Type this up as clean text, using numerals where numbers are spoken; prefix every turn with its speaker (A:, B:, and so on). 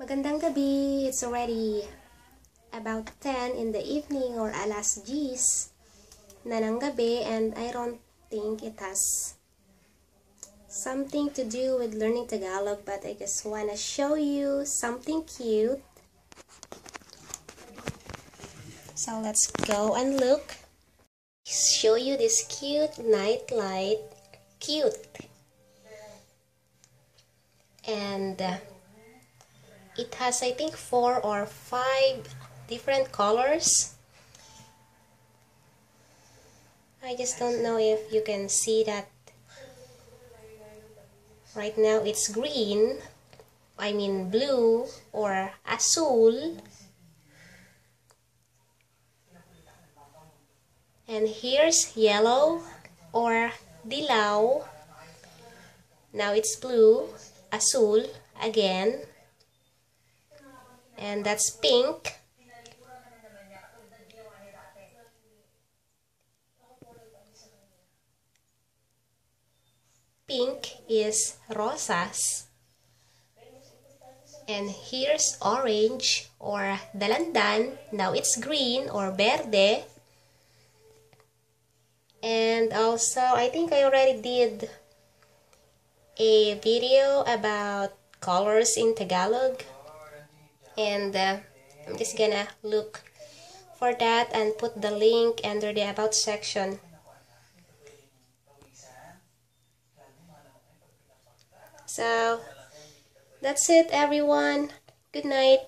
A: Magandang gabi! It's already about 10 in the evening or alas 10 na ng gabi, and I don't think it has something to do with learning Tagalog, but I just wanna show you something cute. So let's go and look. Show you this cute night light, Kyut. And it has, I think, 4 or 5 different colors. I just don't know if you can see that. Right now it's green, I mean blue or asul. And here's yellow or dilaw. Now it's blue, asul again. And that's pink. Pink is rosas. And here's orange or dalandan. Now it's green or berde. And also, I think I already did a video about colors in Tagalog. And I'm just gonna look for that and put the link under the about section. So that's it, everyone. Good night.